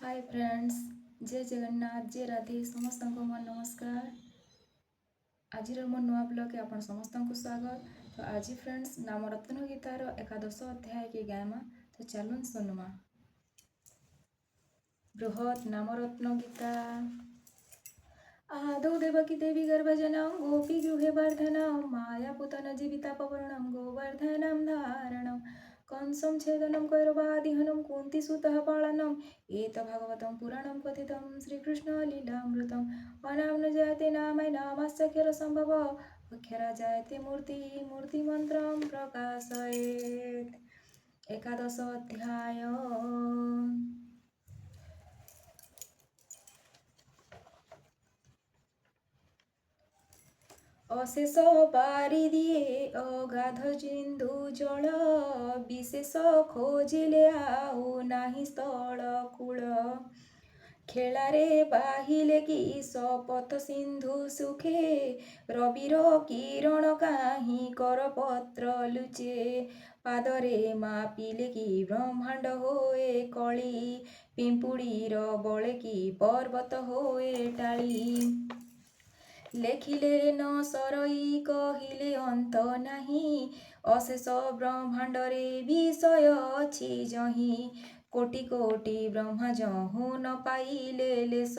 Hi friends, जय जगन्नाथ, जय राधे समस्त को मोर नमस्कार। आज मो नुआ ब्लॉग आपण समस्त को स्वागत। तो आज फ्रेंड्स नाम रत्न गीतार एकादश अध्याय के गायमा। तो चलुन सुनमा। बृहत् नाम रत्न गीता। आदौ देवकी देवी गर्भजनं गोपी गृहे वर्धनं मायापुतन जीवितापवर्णं गोवर्धनं धारणं कंसं छेदनं कैरवादिहनं कुन्तीसुतः पालनम् एत भगवतं पुराणं कथितं श्रीकृष्णलीलामृतम् अनाम्न जायते नामै नामास्यक्षरसम्भव अक्षरा जायते मूर्तिमन्त्रं प्रकाशयेत्। एकादश अध्याय। অশেষ পারি দিয়ে অগাধ সিন্ধু জল বিশেষ খোজিলে আউ নাহি স্থଳ কূଳ খেলারে বাহিলে কি শপথ সিন্ধু সুখে রবির কিরণ কাহি করপত্র লুচে পাদরে মাপিলে কি ব্রহ্মাণ্ড হোয়ে কଳି পিম্পুড়ির বলে কি পর্বত হোয়ে টাଳି লেখিলে ন সরই কহিলে অন্ত নাহি অশেষ ব্রহ্মাণ্ডরে বিষয় ଅଛି যহি কোটি কোটি ব্রহ্মা যহু ন পাইলে লেশ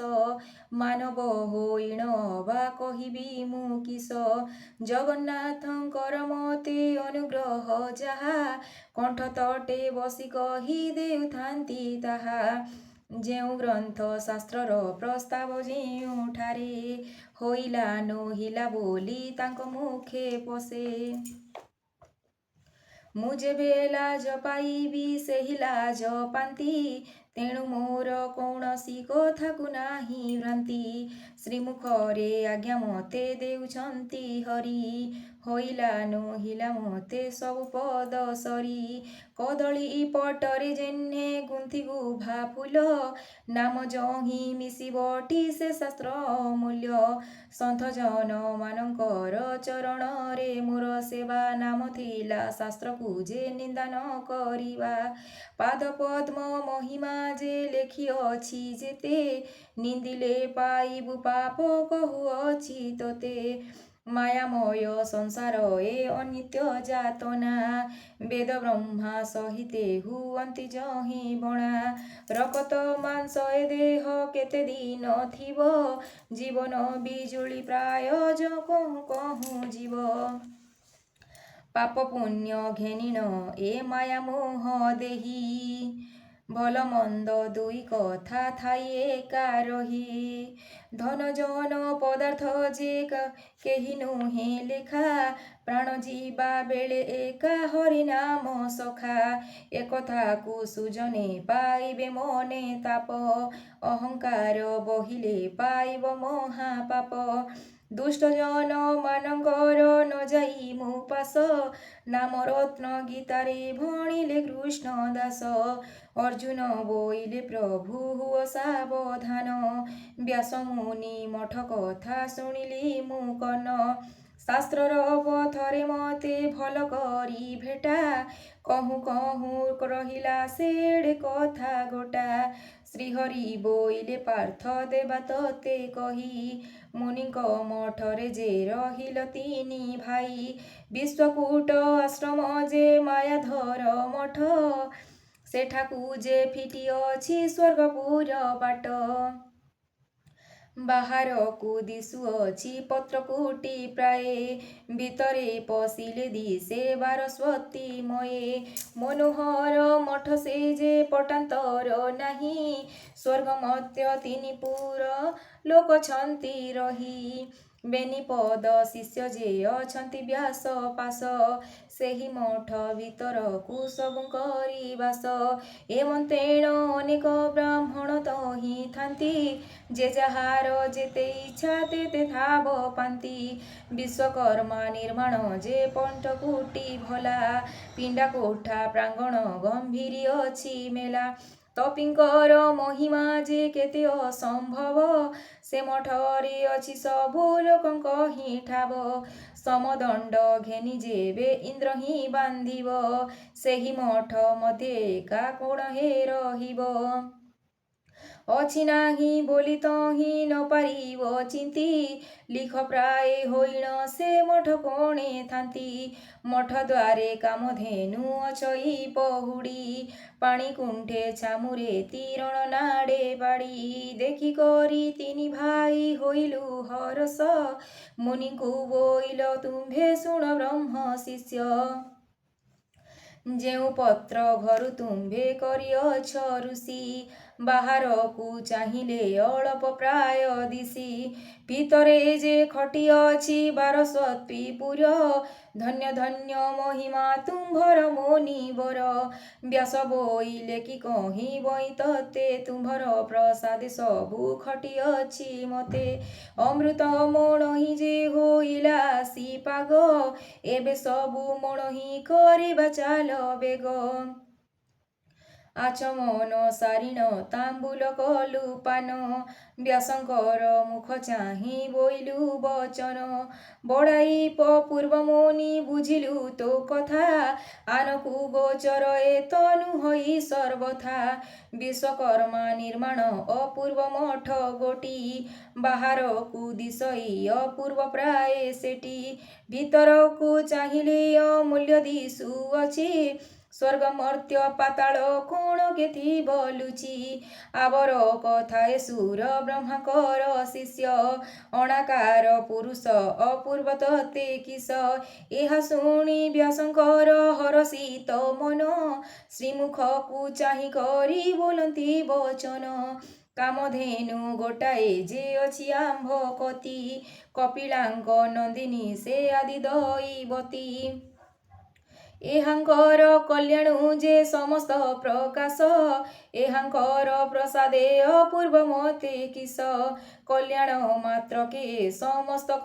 ମାନବ ହୋଇଣ ବା କହିବି ମୁଁ କିସ ଜଗନ୍ନାଥଙ୍କର ମତେ ଅନୁଗ୍ରହ ଯାହା କଣ୍ଠ ତଟେ ବସି କହି ଦେଉଥାନ୍ତି ତାହା ଯେଉଁ ଗ୍ରନ୍ଥ ଶାସ୍ତ୍ରର ପ୍ରସ୍ତାବ ଯେଉଁଠାରେ ହୋଇଲା ନୋହିଲା ବୋଲି ତାଙ୍କ ମୁଖେ ପଶେ ମୁଁ ଯେବେ ଲାଜ ପାଇବି ସେହି ଲାଜ ପାନ୍ତି ତେଣୁ ମୋର କୌଣସି କଥାକୁ ନାହିଁ ଭ୍ରାନ୍ତି ଶ୍ରୀମୁଖରେ ଆଜ୍ଞା ମତେ ଦେଉଛନ୍ତି ହରି ହୋଇଲା ନୋହିଲା ମତେ ସବୁ ପଦ ସରି କଦଳୀ ପଟରେ ଯେହ୍ନେ ଗୁନ୍ଥି ଗୁଭା ଫୁଲ ନାମ ଯହିଁ ମିଶିବଟି ସେ ଶାସ୍ତ୍ର ମୂଲ୍ୟ ସନ୍ଥ ଜନମାନଙ୍କର ଚରଣରେ ମୋର ସେବା ନାମ ଥିଲା ଶାସ୍ତ୍ରକୁ ଯେ ନିନ୍ଦା ନ କରିବା ପାଦ ପଦ୍ମ ମହିମା ଯେ ଲେଖିଅଛି ଯେତେ ନିନ୍ଦିଲେ ପାଇବୁ ପାପ କହୁଅଛି ତୋତେ ମାୟାମୟ ସଂସାର ଏ ଅନିତ୍ୟ ଯାତନା ବେଦ ବ୍ରହ୍ମା ସହିତେ ହୁଅନ୍ତି ଯହିଁ ବଣା ରକତ ମାଂସ ଏ ଦେହ କେତେ ଦିନ ଥିବ ଜୀବନ ବିଜୁଳି ପ୍ରାୟ କହୁଁ କହୁଁ ଯିବ ପାପ ପୁଣ୍ୟ ଘେନିଣ ଏ ମାୟା ମୋହ ଦେହି ଭଲ ମନ୍ଦ ଦୁଇ କଥା ଥାଇ ଏକା ରହି ଧନ ଜନ ପଦାର୍ଥ ଯେ କେହି ନୁହେଁ ଲେଖା ପ୍ରାଣ ଯିବା ବେଳେ ଏକା ହରି ନାମ ସଖା ଏକଥାକୁ ସୁଜନେ ପାଇବେ ମନେ ତାପ ଅହଙ୍କାର ବହିଲେ ପାଇବ ମହାପାପ ଦୁଷ୍ଟ ଜନ ମାନଙ୍କର ନ ଯାଇ ମୁଁ ପାଶ ନାମ ରତ୍ନ ଗୀତାରେ ଭଣିଲେ କୃଷ୍ଣ ଦାସ ଅର୍ଜୁନ ବୋଇଲେ ପ୍ରଭୁ ହୁଅ ସାବଧାନ ବ୍ୟାସ ମୁନି ମଠ କଥା ଶୁଣିଲି ମୁଁ କନ ଶାସ୍ତ୍ରର ପଥରେ ମତେ ଭଲ କରି ଭେଟା କହୁଁ କହୁଁ ରହିଲା ସେଡ଼େ କଥା ଗୋଟା ଶ୍ରୀହରି ବୋଇଲେ ପାର୍ଥ ଦେବା ତତେ କହି ମୁନିଙ୍କ ମଠରେ ଯେ ରହିଲ ତିନି ଭାଇ ବିଶ୍ୱକୂଟ ଆଶ୍ରମ ଯେ ମାୟାଧର ମଠ ସେଠାକୁ ଯେ ଫିଟିଅଛି ସ୍ୱର୍ଗପୁର ବାଟ ବାହାରକୁ ଦିଶୁଅଛି ପତ୍ରକୁଟି ପ୍ରାୟ ଭିତରେ ପଶିଲେ ଦିଶେ ବାରସ୍ୱତୀ ମୟେ ମନୋହର ମଠ ସେ ଯେ ପଟାନ୍ତର ନାହିଁ ସ୍ୱର୍ଗ ମଧ୍ୟ ତିନିପୁର ଲୋକ ଛନ୍ତି ରହି ବେନିପଦ ଶିଷ୍ୟ ଯେ ଅଛନ୍ତି ବ୍ୟାସ ପାଶ ସେହି ମଠ ଭିତରକୁ ସବୁ କରି ବାସ ଏମନ୍ତେଣ ଅନେକ ବ୍ରାହ୍ମଣ ତହିଁ ଥାନ୍ତି ଯେ ଯାହାର ଯେତେ ଇଚ୍ଛା ତେତେ ଥାବ ପାନ୍ତି ବିଶ୍ୱକର୍ମା ନିର୍ମାଣ ଯେ ପଣ୍ଟକୁଟି ଭଲା ପିଣ୍ଡା କୋଠା ପ୍ରାଙ୍ଗଣ ଗମ୍ଭୀରି ଅଛି ମେଲା ତପୀଙ୍କର ମହିମା ଯେ କେତେ ଅସମ୍ଭବ ସେ ମଠରେ ଅଛି ସବୁ ଲୋକଙ୍କ ହିଁ ଠାବ ସମଦଣ୍ଡ ଘେନି ଯେବେ ଇନ୍ଦ୍ର ହିଁ ବାନ୍ଧିବ ସେହି ମଠ ମଧ୍ୟ ଏକା କୋଣ ହେ ରହିବ अछि नाही बोली तहि न पारिब चिन्ति लिख प्राय होइन से मठ कोणे थान्ति मठ द्वारे कामधेनु अछई पहुडी पाणी कुण्ठे छामुरे तीरण नाडे बाडी देखि करी तिनी भाइ होइलु हरस मुनिଙ୍କୁ बोइल तुम्भे ଶୁଣ ବ୍ରହ୍ମ ଶିଷ୍ୟ ଯେଉଁ ପତ୍ର ଘରୁ ତୁମ୍ଭେ କରିଅଛ ଋଷି ବାହାରକୁ ଚାହିଁଲେ ଅଳପ ପ୍ରାୟ ଦିଶି ଭିତରେ ଯେ ଖଟିଅଛି 12 ପୁର ଧନ୍ୟ ଧନ୍ୟ ମହିମା ତୁମ୍ଭର ମୁନିବର ବ୍ୟାସ ବୋଇଲେ କି କହିବଇ ତତେ ତୁମ୍ଭର ପ୍ରସାଦେ ସବୁ ଖଟିଅଛି ମତେ ଅମୃତ ମୋଣହି ଯେ ହୋଇଲା ସିପାଗ ଏବେ ସବୁ ମୋଣହି କରିବା ଚାଲ ବେଗ ଆଚମନ ସାରିଣ ତାମ୍ବୁଲ କଲୁ ପାନ ବ୍ୟାସଙ୍କର ମୁଖ ଚାହିଁ ବୋଇଲୁ ବଚନ ବଡ଼ାଇ ପୂର୍ବ ମୁନି ବୁଝିଲୁ ତୋ କଥା ଆନକୁ ଗୋଚର ଏ ତନୁ ହୋଇ ସର୍ବଥା ବିଶ୍ୱକର୍ମା ନିର୍ମାଣ ଅପୂର୍ବ ମଠ ଗୋଟି ବାହାରକୁ ଦିଶଇ ଅପୂର୍ବ ପ୍ରାୟ ସେଠି ଭିତରକୁ ଚାହିଁଲେ ଅମୂଲ୍ୟ ଦିଶୁଅଛି ସ୍ୱର୍ଗ ମର୍ତ୍ତ୍ୟ ପାତାଳ କୋଣ କେଥିବ ଲୁଚି ଆବର କଥାଏ ସୁର ବ୍ରହ୍ମାଙ୍କର ଶିଷ୍ୟ ଅଣାକାର ପୁରୁଷ ଅପୂର୍ବ ତତେ କିସ ଏହା ଶୁଣି ବ୍ୟାସଙ୍କର ହରଷିତ ମନ ଶ୍ରୀମୁଖକୁ ଚାହିଁ କରି ବୋଲନ୍ତି ବଚନ କାମଧେନୁ ଗୋଟାଏ ଯେ ଅଛି ଆମ୍ଭ କତି କପିଳାଙ୍କ ନନ୍ଦିନୀ ସେ ଆଦି ଦୈବତୀ ଏହାଙ୍କର କଲ୍ୟାଣୁ ଯେ ସମସ୍ତ ପ୍ରକାଶ ଏହାଙ୍କର ପ୍ରସାଦେ ଅପୂର୍ବ ମତେ କିସ କଲ୍ୟାଣ ମାତ୍ରକେ ସମସ୍ତ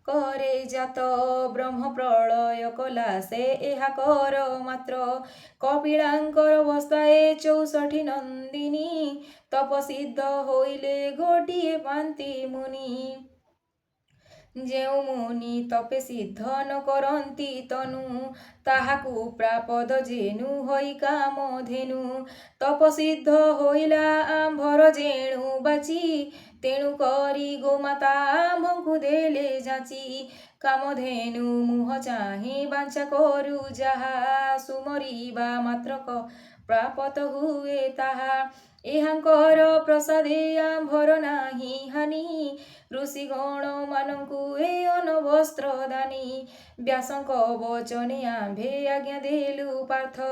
करे जात ब्रह्म प्रलय कला से ଏହା କର ମାତ୍ର କପିଳାଙ୍କର ବସ୍ତାଏ 64 ନନ୍ଦିନୀ ତପସିଦ୍ଧ ହୋଇଲେ ଗୋଟିଏ ପାନ୍ତି ମୁନି ଯେଉଁ ମୁନି ତପେ ସିଦ୍ଧ ନ କରନ୍ତି ତନୁ ତାହାକୁ ପ୍ରାପଦ ଯେନୁ ହୋଇ କାମଧେନୁ ତପସିଦ୍ଧ ହୋଇଲା ଆମ୍ଭର ଯେଣୁ ବାଚି ତେଣୁ କରି ଗୋମାତା ଆମ୍ଭଙ୍କୁ ଦେଲେ ଯାଚି କାମଧେନୁ ମୁହ ଚାହିଁ ବାଞ୍ଛା କରୁ ଯାହା ସୁମରିବା ମାତ୍ରକ ପ୍ରାପତ ହୁଏ ତାହା ଏହାଙ୍କର ପ୍ରସାଦେ ଆମ୍ଭର ନାହିଁ ହାନି ଋଷିଗଣ ମାନଙ୍କୁ ଏ ଅନବସ୍ତ୍ର ଦାନି ବ୍ୟାସଙ୍କ ବଚନେ ଆମ୍ଭେ ଆଜ୍ଞା ଦେଲୁ ପାର୍ଥ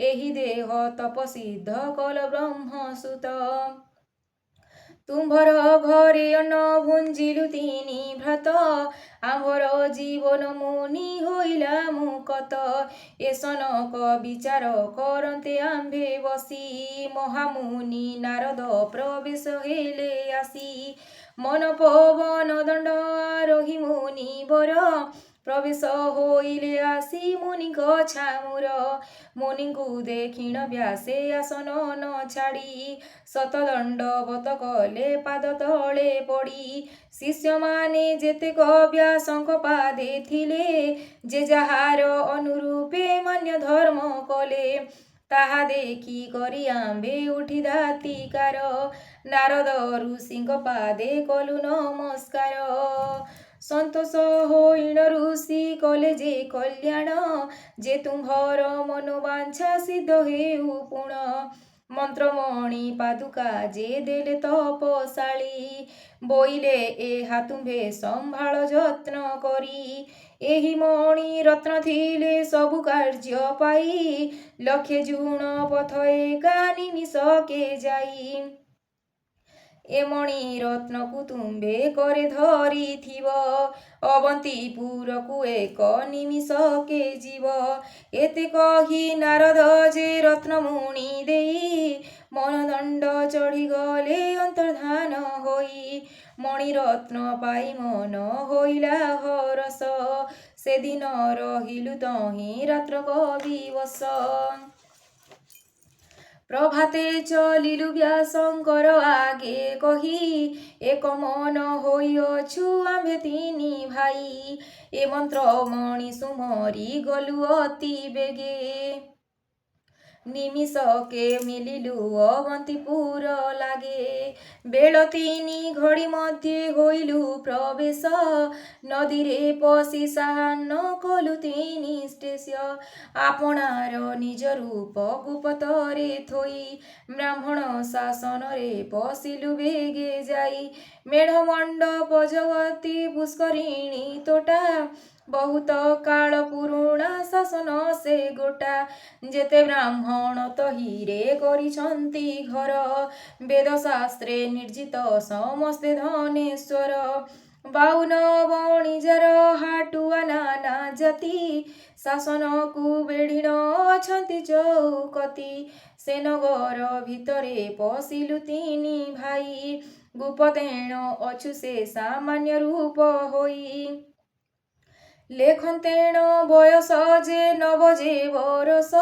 ଏହି ଦେହ ତପସିଦ୍ଧ କଲ ବ୍ରହ୍ମସୁତ ତୁମ୍ଭର ଘରେ ଅନ୍ନ ଭୁଞ୍ଜିଲୁ ତିନି ଭ୍ରାତ ଆମ୍ଭର ଜୀବନ ମୁନି ହୋଇଲା ମୁକତ ଏସନକ ବିଚାର କରନ୍ତେ ଆମ୍ଭେ ବସି ମହାମୁନି ନାରଦ ପ୍ରବେଶ ହେଲେ ଆସି ମନ ପବନ ଦଣ୍ଡ ଆରୋହୀ ମୁନି ବର ପ୍ରବେଶ ହୋଇଲେ ଆସି ମୁନିଙ୍କ ଛାମୁର ମୁନିଙ୍କୁ ଦେଖିଣ ବ୍ୟାସେ ଆସନ ନ ଛାଡ଼ି ଶତଦଣ୍ଡବତ କଲେ ପାଦ ତଳେ ପଡ଼ି ଶିଷ୍ୟମାନେ ଯେତେକ ବ୍ୟାସଙ୍କ ପାଦେ ଥିଲେ ଯେ ଯାହାର ଅନୁରୂପେ ମାନ୍ୟ ଧର୍ମ କଲେ ତାହା ଦେଖି କରି ଆମ୍ଭେ ଉଠି ଦାତିକାର ନାରଦ ଋଷିଙ୍କ ପାଦେ କଲୁ ନମସ୍କାର ସନ୍ତୋଷ ହୋଇଣ ଋଷି କଲେ ଯେ କଲ୍ୟାଣ ଯେ ତୁମ୍ଭର ମନୋବାଞ୍ଛା ସିଦ୍ଧ ହେଉ ପୁଣ ମନ୍ତ୍ରମଣି ପାଦୁକା ଯେ ଦେଲେ ତପଶାଳୀ ବୋଇଲେ ଏହା ତୁମ୍ଭେ ସମ୍ଭାଳ ଯତ୍ନ କରି ଏହି ମଣି ରତ୍ନ ଥିଲେ ସବୁ କାର୍ଯ୍ୟ ପାଇ ଲକ୍ଷେ ଜୁଣ ପଥ ଏକା ନିମିଷକେ ଯାଇ ଏ ମଣି ରତ୍ନକୁ ତୁମ୍ଭେ করে ଧରିଥିବ ଅବନ୍ତିପୁରକୁ ଏକ ନିମିଷକେ ଯିବ ଏତେ କହି ନାରଦ ଯେ ରତ୍ନମୁଣି ଦେଇ ମନଦଣ୍ଡ ଚଢ଼ିଗଲେ ଅନ୍ତର୍ଧାନ ହୋଇ ମଣିରତ୍ନ ପାଇ ମନ ହୋଇଲା ହରସ ସେଦିନ ରହିଲୁ ତହିଁ ରାତ୍ର କବିବଶ ପ୍ରଭାତେ ଚଲିଲୁ ବ୍ୟାସଙ୍କର ଆଗେ କହି ଏକ ମନ ହୋଇଅଛୁ ଆମ୍ଭେ ତିନି ଭାଇ ଏ ମନ୍ତ୍ରମଣି ସୁମରି ଗଲୁ ଅତି ବେଗେ ନିମିଷକେ ମିଳିଲୁ ଅବନ୍ତିପୁର ଲାଗେ। ବେଳ 3 ଘଡ଼ି ମଧ୍ୟରେ ହୋଇଲୁ ପ୍ରବେଶ। ନଦୀରେ ପଶି ସାହାନ କଲୁ 3 ଷ୍ଟେସ। ଆପଣାର ନିଜ ରୂପ ଗୁପ୍ତରେ ଥୋଇ ବ୍ରାହ୍ମଣ ଶାସନରେ ପଶିଲୁ ବେଗେ ଯାଇ। ମେଢ଼ ମଣ୍ଡପ ଜଗତି ପୁଷ୍କରିଣୀ ତୋଟା ବହୁତ କାଳ ପୁରୁଣା ଶାସନ ସେ ଗୋଟା। ଯେତେ ବ୍ରାହ୍ମଣ ତହିଁରେ କରିଛନ୍ତି ଘର ବେଦଶାସ୍ତ୍ରେ ନିର୍ଜିତ ସମସ୍ତେ ଧନେଶ୍ୱର। 52 ବଣିଜାର ହାଟୁଆ ନାନା ଜାତି ଶାସନକୁ ବେଢ଼ିଣ ଅଛନ୍ତି ଚଉକତି। ସେ ନଗର ଭିତରେ ପଶିଲୁ 3 ଭାଇ ଗୁପ୍ତେଣ ଅଛୁ ସେ ସାମାନ୍ୟ ରୂପ ହୋଇ। ଲେଖନ୍ତେଣ ବୟସ ଯେ 9 ଯେ ବରଷ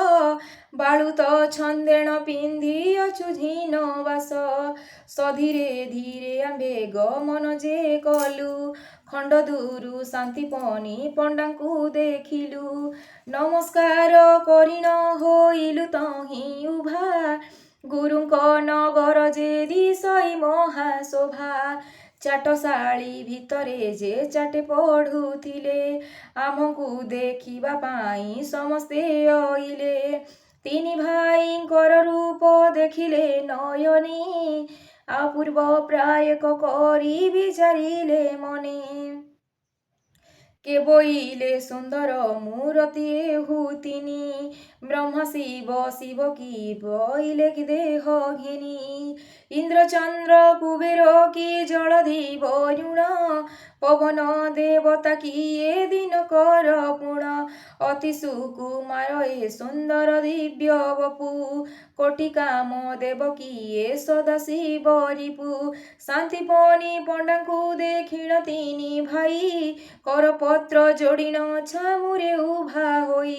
ବାଳୁତ ଛନ୍ଦେଣ ପିନ୍ଧି ଅଛୁ ଝିନ ବାସ। ସଧୀରେ ଧୀରେ ଆମ୍ଭେ ଗମନ ଯେ କଲୁ ଖଣ୍ଡଦୁରୁ ଶାନ୍ତିପନି ପଣ୍ଡାଙ୍କୁ ଦେଖିଲୁ। ନମସ୍କାର କରିଣ ହୋଇଲୁ ତହିଁ ଉଭା ଗୁରୁଙ୍କ ନଗର ଯେ ଦିଶଇ ମହାଶୋଭା। ଚାଟଶାଳୀ ଭିତରେ ଯେ ଚାଟେ ପଢ଼ୁଥିଲେ ଆମ୍ଭଙ୍କୁ ଦେଖିବା ପାଇଁ ସମସ୍ତେ ଅଇଲେ। 3 ଭାଇଙ୍କର ରୂପ ଦେଖିଲେ ନୟନେ ଅପୂର୍ବ ପ୍ରାୟକ କରି ବିଚାରିଲେ ମନେ। କେ ବୋଇଲେ ସୁନ୍ଦର ମୂରତି ଏହୁ 3 ବ୍ରହ୍ମା ଶିବ ଶିବ କି ବୋଇଲେ କି ଦେହ ଘେନି। ଇନ୍ଦ୍ର ଚନ୍ଦ୍ର କୁବେର କି ଜଳଧି ବରୁଣ ପବନ ଦେବତା କିଏ ଦିନକର ପୁଣ। ଅତି ସୁକୁମାର ଏ ସୁନ୍ଦର ଦିବ୍ୟ ବପୁ କୋଟି କାମ ଦେବ କିଏ ସଦାଶିବ ରିପୁ। ଶାନ୍ତିପନି ପଣ୍ଡାଙ୍କୁ ଦେଖିଣ 3 ଭାଇ କରପତ୍ର ଯୋଡ଼ିଣ ଛାମୁରେ ଉଭା ହୋଇ।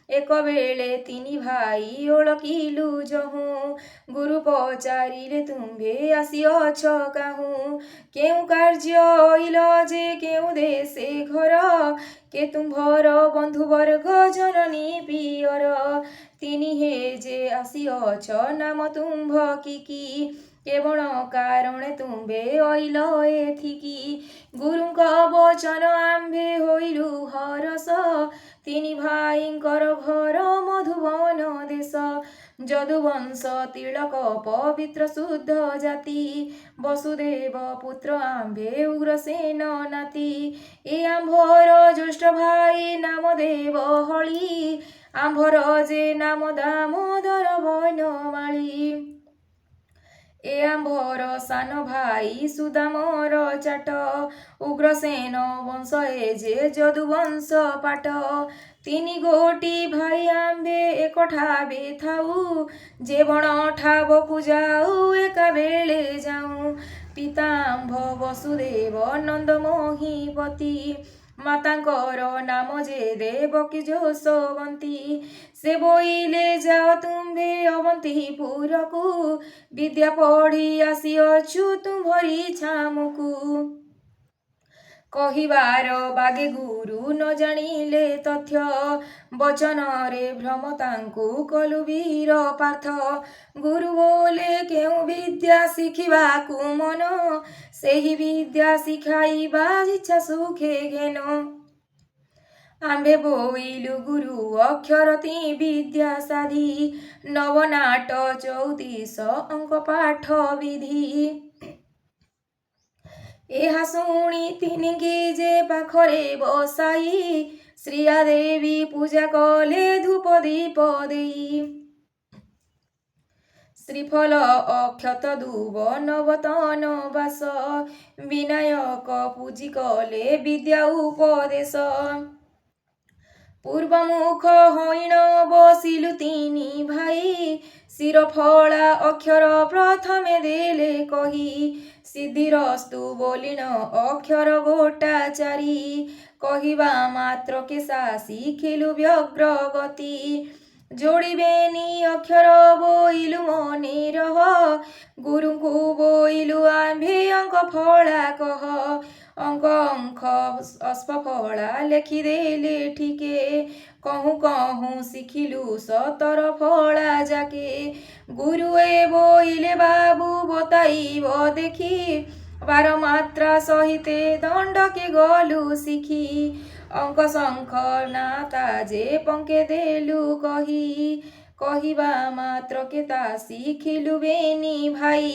ଏକବେଳେ 3 ଭାଇ ଓଳକିଲୁ ଯହୁଁ ଗୁରୁ ପଚାରିଲେ ତୁମ୍ଭେ ଆସିଅଛ କାହୁଁ। କେଉଁ କାର୍ଯ୍ୟ ଅଇଲ ଯେ କେଉଁ ଦେଶେ ଘର କେ ତୁମ୍ଭର ବନ୍ଧୁବର୍ଗ ଜନନୀ ପିଅର। 3 ହେ ଯେ ଆସିଅଛ ନାମ ତୁମ୍ଭ କି କି କେବଳ କାରଣେ ତୁମ୍ଭେ ଅଇଲ ଏଥିକି। ଗୁରୁଙ୍କ ବଚନ ଆମ୍ଭେ ହୋଇଲୁ ହରଷ 3 ଭାଇଙ୍କର ଘର ମଧୁବନ ଦେଶ। ଯଦୁବଂଶ ତିଳକ ପବିତ୍ର ଶୁଦ୍ଧ ଜାତି ବସୁଦେବ ପୁତ୍ର ଆମ୍ଭେ ଉଗ୍ରସେନ ନାତି। ଏ ଆମ୍ଭର ଜ୍ୟେଷ୍ଠ ଭାଇ ନାମ ଦେବହଳି ଆମ୍ଭର ଯେ ନାମ ଦାମୋଦର ବନମାଳୀ। ଏ ଆମ୍ଭର ସାନ ଭାଇ ସୁଦାମର ଚାଟ ଉଗ୍ରସେନ ବଂଶ ଏ ଯେ ଯଦୁବଂଶ ପାଟ। 3 ଗୋଟି ଭାଇ ଆମ୍ଭେ ଏକଠାବେ ଥାଉ ଯେ ବଣ ଠାବକୁ ଯାଉ ଏକାବେଳେ ଯାଉଁ। ପିତା ଆମ୍ଭ ବସୁଦେବ ନନ୍ଦ ମହୀପତି ମାତାଙ୍କର ନାମ ଯେ ଦେବକୀ ଯଶୋବନ୍ତୀ। ସେ ବୋଇଲେ ଯାଅ ତୁମ୍ଭେ ଅବନ୍ତିପୁରକୁ ବିଦ୍ୟା ପଢ଼ି ଆସିଅଛୁ ତୁମ୍ଭରି ଛାମୁକୁ। କହିବାର ବାଗେ ଗୁରୁ ନ ଜାଣିଲେ ତଥ୍ୟ ବଚନରେ ଭ୍ରମ ତାଙ୍କୁ କଲୁ ବୀର ପାର୍ଥ। ଗୁରୁ ବୋଲେ କେଉଁ ବିଦ୍ୟା ଶିଖିବାକୁ ମନ ସେହି ବିଦ୍ୟା ଶିଖାଇବା ଇଚ୍ଛା ସୁଖେ ଘେନ। ଆମ୍ଭେ ବୋଇଲୁ ଗୁରୁ ଅକ୍ଷରତି ବିଦ୍ୟା ସାଧି ନବନାଟ 34 ଅଙ୍କ ପାଠ ବିଧି। ଏହା ଶୁଣି 3 କି ଯେ ପାଖରେ ବସାଇ ଶ୍ରିୟା ଦେବୀ ପୂଜା କଲେ ଧୂପ ଦୀପ ଦେଇ। ଶ୍ରୀଫଳ ଅକ୍ଷତ ଦୁବ ନବତନ ବାସ ବିନାୟକ ପୂଜି କଲେ ବିଦ୍ୟା ଉପଦେଶ। ପୂର୍ବମୁଖ ହୋଇଣ ବସିଲୁ 3 ଭାଇ ଶିରଫଳା ଅକ୍ଷର ପ୍ରଥମେ ଦେଲେ କହି। ସିଦ୍ଧିରସ୍ତୁ ବୋଲିଣ ଅକ୍ଷର ଗୋଟା 4 କହିବା ମାତ୍ରକେ ସା ଶିଖିଲୁ ବ୍ୟଗ୍ର ଗତି। ଯୋଡ଼ିବେନି ଅକ୍ଷର ବୋଇଲୁ ମନେ ରହ ଗୁରୁଙ୍କୁ ବୋଇଲୁ ଆମ୍ଭେ ଅଙ୍କ ଫଳା କହ। ଅଙ୍କ ଅଙ୍କ ଅସ୍ପଫଳା ଲେଖିଦେଲେ ଠିକେ କହୁଁ କହୁଁ ଶିଖିଲୁ ସତର ଫଳା ଯାକେ ଗୁରୁଏ ବୋଇଲେ ବାବୁ ବତାଇବ ଦେଖି ବାର ମାତ୍ରା ସହିତେ ଦଣ୍ଡକେ ଗଲୁ ଶିଖି ଅଙ୍କ ଶଙ୍ଖ ନା ତାଜେ ପଙ୍କେ ଦେଲୁ କହି କହିବା ମାତ୍ରକେ ତା ଶିଖିଲୁ ବେନି ଭାଇ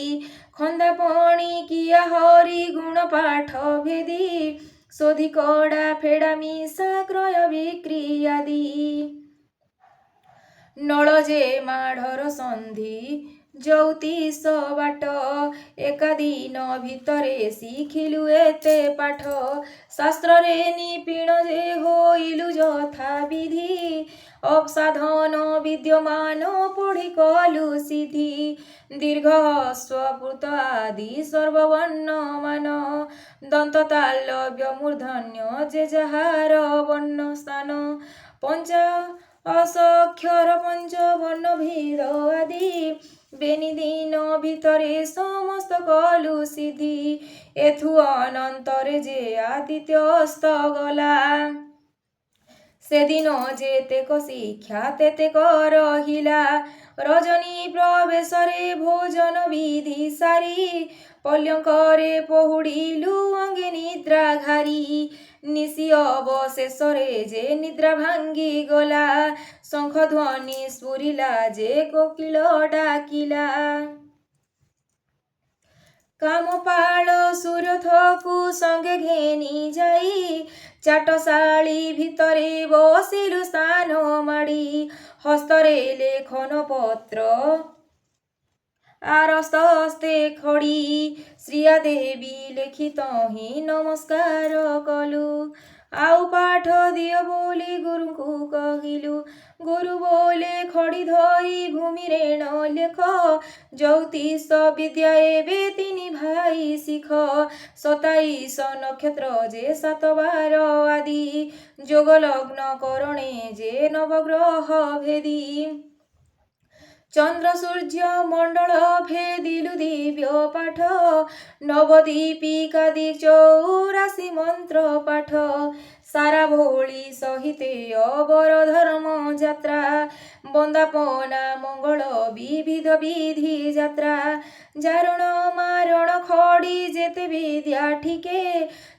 ଖନ୍ଦା ପଣି କିଆ ହରି ଗୁଣ ପାଠ ଭେଦି ଶୋଧି କଡ଼ା ଫେଡ଼ା ମିଶା କ୍ରୟ ବିକ୍ରି ଆଦି ନଳ ଯେ ମାଢ଼ର ସନ୍ଧି ଜ୍ୟୋତିଷ ବାଟ ଏକାଦିନ ଭିତରେ ଶିଖିଲୁ ଏତେ ପାଠ ଶାସ୍ତ୍ରରେ ନିପିଣ ଯେ ହୋଇଲୁ ଯଥା ବିଧି ଅସାଧନ ବିଦ୍ୟମାନ ପଢ଼ି କଲୁ ସିଦ୍ଧି ଦୀର୍ଘ ସ୍ୱପୃତ ଆଦି ସର୍ବବର୍ଣ୍ଣ ମାନ ଦନ୍ତ ତାଲବ୍ୟ ମୂର୍ଧନ୍ୟ ଯେ ଯାହାର ବର୍ଣ୍ଣ ସ୍ଥାନ ପଞ୍ଚା ଅସକ୍ଷର ପଞ୍ଚବର୍ଣ୍ଣ ଭେଦ ଆଦି ବେନି ଦିନ ଭିତରେ ସମସ୍ତ କଲୁ ସିଦ୍ଧି ଏଥୁ ଅନନ୍ତରେ ଯେ ଆଦିତ୍ୟ ଅସ୍ତ ଗଲା ସେଦିନ ଯେତେକ ଶିକ୍ଷା ତେତେକ ରହିଲା ରଜନୀ ପ୍ରବେଶରେ ଭୋଜନ ବିଧି ସାରି ପଲ୍ୟଙ୍କରେ ପହୁଡ଼ିଲୁ ଅଙ୍ଗେ ନିଦ୍ରା ଘାରି ନିଶି ଅବଶେଷରେ ଯେ ନିଦ୍ରା ଭାଙ୍ଗି ଗଲା ଶଙ୍ଖ ଧ୍ୱନି ସ୍ଫୁରିଲା ଯେ କୋକିଳ ଡାକିଲା କାମପାଳ ସୁରଥକୁ ସଙ୍ଗେ ଘେନି ଯାଇ ଚାଟଶାଳୀ ଭିତରେ ବସିଲୁ ସ୍ଥାନ ମାଡ଼ି ହସ୍ତରେ ଲେଖନ ପତ୍ର ଆରସ୍ତ ହସ୍ତେ ଖଡ଼ି ଶ୍ରିୟା ଦେବୀ ଲେଖି ତହିଁ ନମସ୍କାର କଲୁ ଆଉ ପାଠ ଦିଅ ବୋଲି ଗୁରୁଙ୍କୁ କହିଲୁ ଗୁରୁ ବୋଲେ ଖଡ଼ି ଧରି ଭୂମିରେଣ ଲେଖ ଜ୍ୟୋତିଷ ବିଦ୍ୟା ଏବେ ତିନି ଭାଇ ଶିଖ 27 ନକ୍ଷତ୍ର ଯେ 7 ବାର ଆଦି ଯୋଗ ଲଗ୍ନ କରଣେ ଯେ ନବଗ୍ରହ ଭେଦି ଚନ୍ଦ୍ର ସୂର୍ଯ୍ୟ ମଣ୍ଡଳ ଭେଦିଲୁ ଦିବ୍ୟ ପାଠ ନବଦୀପିକାଦି 84 ମନ୍ତ୍ର ପାଠ ସାରା ଭୋଳି ସହିତେ ଅବର ଧର୍ମ ଯାତ୍ରା ବନ୍ଦାପନା ମଙ୍ଗଳ ବିବିଧ ବିଧି ଯାତ୍ରା ଜାରଣ ମାରଣ ଖଡ଼ି ଯେତେ ବିଦ୍ୟା ଠିକେ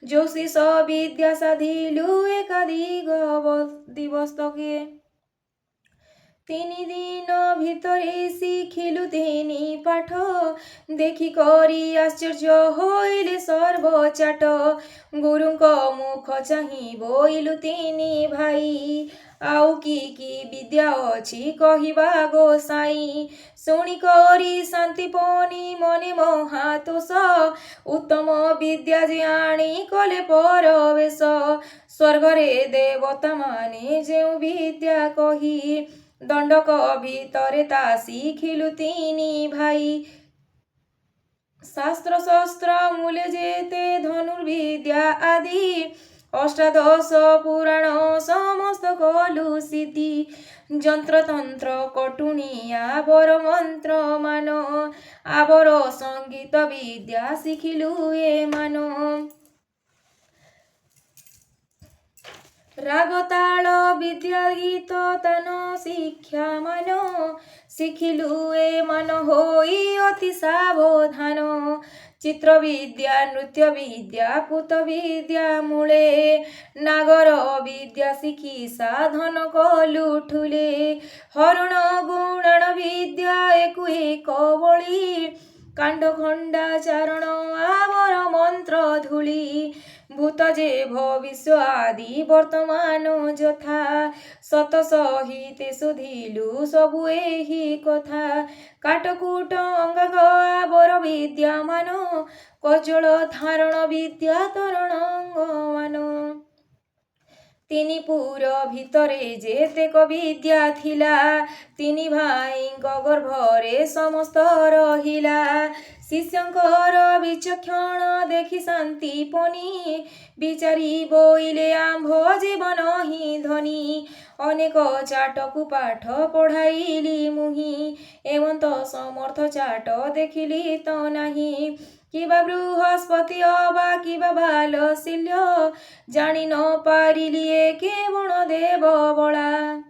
ଜ୍ୟୋତିଷ ବିଦ୍ୟା ସାଧିଲୁ ଏକାଧିକ ଦିବସ୍ତକେ 3 ଦିନ ଭିତରେ ଶିଖିଲୁ 3 ପାଠ ଦେଖି କରି ଆଶ୍ଚର୍ଯ୍ୟ ହୋଇଲେ ସର୍ବଚାଟ ଗୁରୁଙ୍କ ମୁଖ ଚାହିଁ ବୋଇଲୁ 3 ଭାଇ ଆଉ କି ବିଦ୍ୟା ଅଛି କହିବା ଗୋସାଇଁ ଶୁଣି କରି ଶାନ୍ତିପନି ମନେ ମହାତୋଷ ଉତ୍ତମ ବିଦ୍ୟା ଯେ ଆଣି କଲେ ପରବେଶ ସ୍ୱର୍ଗରେ ଦେବତାମାନେ ଯେଉଁ ବିଦ୍ୟା କହି ଦଣ୍ଡକ ଭିତରେ ତା ଶିଖିଲୁ 3 ଭାଇ ଶାସ୍ତ୍ର ଶସ୍ତ୍ର ମୂଳେ ଯେତେ ଧନୁର୍ବିଦ୍ୟା ଆଦି ଅଷ୍ଟାଦଶ ପୁରାଣ ସମସ୍ତ କଲୁ ସିଦ୍ଧି ଯନ୍ତ୍ରତନ୍ତ୍ର କଟୁଣି ଆବର ମନ୍ତ୍ର ମାନ ଆବର ସଙ୍ଗୀତ ବିଦ୍ୟା ଶିଖିଲୁ ଏମାନ ରାଗ ତାଳ ବିଦ୍ୟା ଗୀତ ତାନ ଶିକ୍ଷା ମାନ ଶିଖିଲୁ ଏମାନ ହୋଇ ଅତି ସାବଧାନ ଚିତ୍ର ବିଦ୍ୟା ନୃତ୍ୟ ବିଦ୍ୟା ପୂତ ବିଦ୍ୟା ମୂଳେ ନାଗର ବିଦ୍ୟା ଶିଖି ସାଧନ କଲୁ ଠୁଲେ ହରଣ ଗୁଣନ ବିଦ୍ୟା ଏକୁ ଏକ ବଳି କାଣ୍ଡ ଖଣ୍ଡା ଚାରଣ ଆମର ମନ୍ତ୍ର ଧୂଳି ଭୂତ ଯେ ଭବିଷ୍ୟ ଆଦି ବର୍ତ୍ତମାନ ଯଥା ସତ ସହିତେ ଶୋଧିଲୁ ସବୁ ଏହି କଥା କାଟକୁଟ ଅଙ୍ଗାଙ୍ଗ ଆବର ବିଦ୍ୟାମାନ କଜଳ ଧାରଣ ବିଦ୍ୟା ତରଣଙ୍ଗମାନ 3 ପୁର ଭିତରେ ଯେତେକ ବିଦ୍ୟା ଥିଲା 3 ଭାଇଙ୍କ ଗର୍ଭରେ ସମସ୍ତ ରହିଲା ଶିଷ୍ୟଙ୍କର ବିଚକ୍ଷଣ ଦେଖି ଶାନ୍ତିପନି ବିଚାରି ବୋଇଲେ ଆମ୍ଭ ଜୀବନ ହିଁ ଧନୀ ଅନେକ ଚାଟକୁ ପାଠ ପଢ଼ାଇଲି ମୁହିଁ ଏମନ୍ତ ସମର୍ଥ ଚାଟ ଦେଖିଲି ତ ନାହିଁ କିବା ବୃହସ୍ପତି ଅବା କିବା ବାଲଶିଲ୍ୟ, ଜାଣି ନ ପାରିଲି ଏ କେବଳ ଦେବ ବଳା।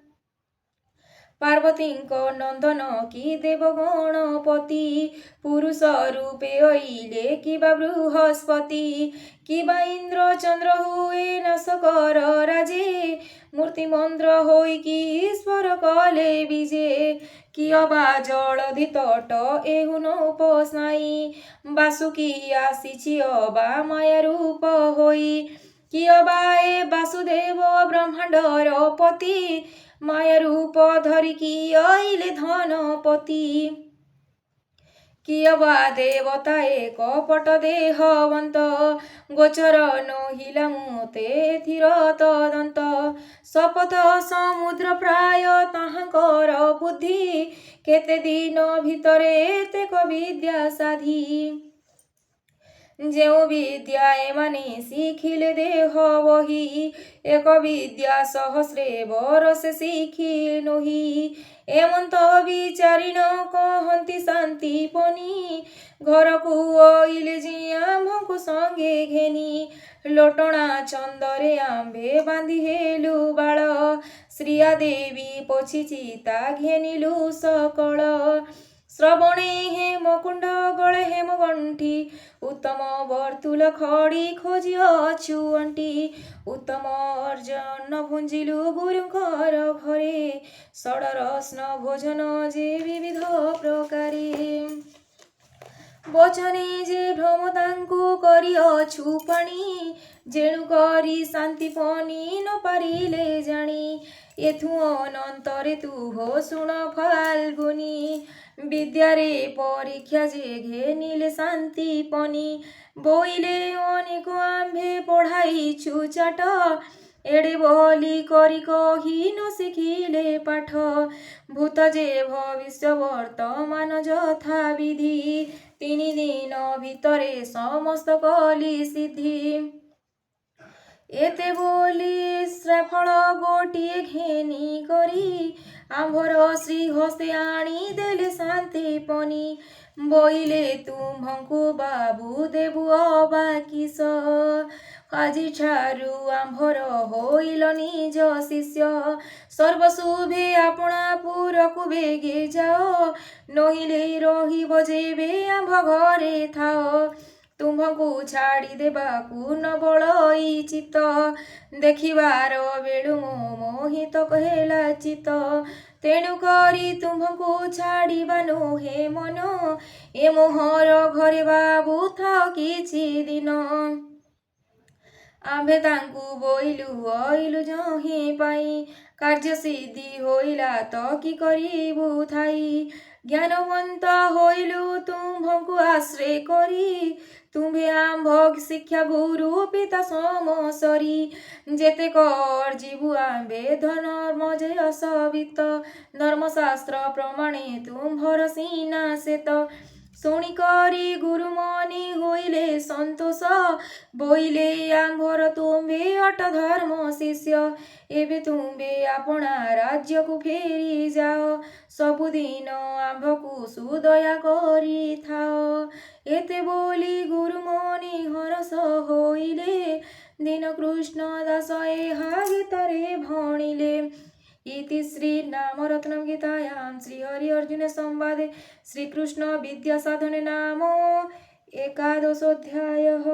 ପାର୍ବତୀଙ୍କ ନନ୍ଦନ କି ଦେବ ଗଣପତି, ପୁରୁଷ ରୂପେ ଅଇଲେ କିବା ବୃହସ୍ପତି, କିବା ଇନ୍ଦ୍ର ଚନ୍ଦ୍ର ହୁଏ ନାଶକର ରାଜେ, ମୂର୍ତ୍ତି ମନ୍ତ୍ର ହୋଇକି ଈଶ୍ୱର କଲେ ବିଜେ। କିଅବା ଜଳଧି ତଟ ଏହୁ ନ ପୋଷାଇ, ବାସୁକି ଆସିଛି ଅବା ମାୟା ରୂପ ହୋଇ, କିଅବା ଏ ବାସୁଦେବ ବ୍ରହ୍ମାଣ୍ଡର ପତି, ମାୟା ରୂପ ଧରିକି ଅଇଲେ ଧନପତି। କିଅବା ଦେବତା ଏ କପଟ ଦେହବନ୍ତ, ଗୋଚର ନୋହିଲା ମୋତେ ଏଥିର ତଦନ୍ତ। ଶପଥ ସମୁଦ୍ର ପ୍ରାୟ ତାହାଙ୍କର ବୁଦ୍ଧି, କେତେ ଦିନ ଭିତରେ ଏତେକ ବିଦ୍ୟା ସାଧି। ଯେଉଁ ବିଦ୍ୟା ଏମାନେ ଶିଖିଲେ ଦେହ ବହି, ଏକ ବିଦ୍ୟା ସହସ୍ରେ ବରଷେ ଶିଖି ନୋହି। ଏମନ୍ତ ବିଚାରିଣ କହନ୍ତି ଶାନ୍ତିପନି, ଘରକୁ ଅଇଲେ ଯେ ଆମ୍ଭଙ୍କୁ ସଙ୍ଗେ ଘେନି। ଲୋଟଣା ଚନ୍ଦରେ ଆମ୍ଭେ ବାନ୍ଧି ହେଲୁ ବାଳ, ଶ୍ରିୟା ଦେବୀ ପୋଛିଛି ତା ଘେନିଲୁ ସକଳ। ଶ୍ରବଣେ ହେମକୁଣ୍ଡ ଗଳେ ହେମଗଣ୍ଠି, ଉତ୍ତମ ବର୍ତ୍ତୁଲ ଖଡ଼ି ଖୋଜିଅଛୁ ଅଣ୍ଟି। ଉତ୍ତମ ଅର୍ଜନ ଭୁଞ୍ଜିଲୁ ଗୁରୁଙ୍କର ଘରେ, ଷଡ଼ରତ୍ନ ଭୋଜନ ଯେ ବିବିଧ ପ୍ରକାରେ। ବଚନେ ଯେ ଭ୍ରମ ତାଙ୍କୁ କରିଅଛୁ ପାଣି, ଯେଣୁ କରି ଶାନ୍ତିପନି ନ ପାରିଲେ ଜାଣି। ଏଥୁ ଅନନ୍ତରେ ତୁହ ଶୁଣ ଫାଲ୍ଗୁନି, ବିଦ୍ୟାରେ ପରୀକ୍ଷା ଯେ ଘେନିଲେ ଶାନ୍ତିପନି। ବୋଇଲେ ଅନେକ ଆମ୍ଭେ ପଢ଼ାଇଛୁ ଚାଟ, ଏଡ଼େ ବୋଲି କରି କହି ନ ଶିଖିଲେ ପାଠ। ଭୂତ ଯେ ଭବିଷ୍ୟ ବର୍ତ୍ତମାନ ଯଥା ବିଧି, ତିନି ଦିନ ଭିତରେ ସମସ୍ତ କଲି ସିଦ୍ଧି। ଏତେ ବୋଲି ଶ୍ରାଫଳ ଗୋଟିଏ ଘେନି କରି, ଆମ୍ଭର ଶ୍ରୀହସ୍ତେ ଆଣି ଦେଲେ ଶାନ୍ତିପନି। ବୋଇଲେ ତୁମ୍ଭଙ୍କୁ ବାବୁ ଦେବୁ ଅବା କିସ, ଆଜିଠାରୁ ଆମ୍ଭର ହୋଇଲ ନିଜ ଶିଷ୍ୟ। ସର୍ବଶୁଭେ ଆପଣା ପୁରକୁ ବେଗେ ଯାଅ, ନୋହିଲେ ରହିବ ଯେବେ ଆମ୍ଭ ଘରେ ଥାଅ। ତୁମ୍ଭଙ୍କୁ ଛାଡ଼ି ଦେବାକୁ ନ ବଳଇ ଚିତ୍ତ, ଦେଖିବାର ବେଳୁ ମୋ ମୋହିତ ହେଲା ଚିତ୍ତ। ତେଣୁ କରି ତୁମ୍ଭଙ୍କୁ ଛାଡ଼ିବା ନୁହେଁ ମନ, ଏ ମୋହର ଘରେ ବାବୁ ଥାଅ କିଛି ଦିନ। ଆମ୍ଭେ ତାଙ୍କୁ ବୋଇଲୁ ଅଇଲୁ ଯହିଁ ପାଇ, କାର୍ଯ୍ୟ ସିଦ୍ଧି ହୋଇଲା ତ କି କରିବୁ ଥାଇ। ଜ୍ଞାନବନ୍ତ ହୋଇଲୁ ତୁମ୍ଭଙ୍କୁ ଆଶ୍ରେ କରି, ତୁମ୍ଭେ ଆମ୍ଭ ଶିକ୍ଷା ଗୁରୁ ପିତା ସମସରି। ଯେତେକ ଅର୍ଜିବୁ ଆମ୍ଭେ ଧର୍ମ ଜୟ ବିତ୍ତ, ଧର୍ମଶାସ୍ତ୍ର ପ୍ରମାଣେ ତୁମ୍ଭର ସିନା ଶେତ। ଶୁଣିକରି ଗୁରୁମନି ହୋଇଲେ ସନ୍ତୋଷ, ବୋଇଲେ ଆମ୍ଭର ତୁମ୍ଭେ ଅଟ ଧର୍ମ ଶିଷ୍ୟ। ଏବେ ତୁମ୍ଭେ ଆପଣା ରାଜ୍ୟକୁ ଫେରି ଯାଅ, ସବୁଦିନ ଆମ୍ଭକୁ ସୁଦୟା କରିଥାଅ। ଏତେ ବୋଲି ଗୁରୁମନି ହରଷ ହୋଇଲେ, ଦୀନକୃଷ୍ଣ ଦାସ ଏହା ଗୀତରେ ଭଣିଲେ। ଇତି ଶ୍ରୀ ନାମରତ୍ନ ଗୀତାୟାଂ ଶ୍ରୀ ହରି ଅର୍ଜୁନ ସମ୍ବାଦେ ଶ୍ରୀକୃଷ୍ଣ ବିଦ୍ୟା ସାଧନେ ନାମ ଏକାଦଶୋऽଧ୍ୟାୟଃ।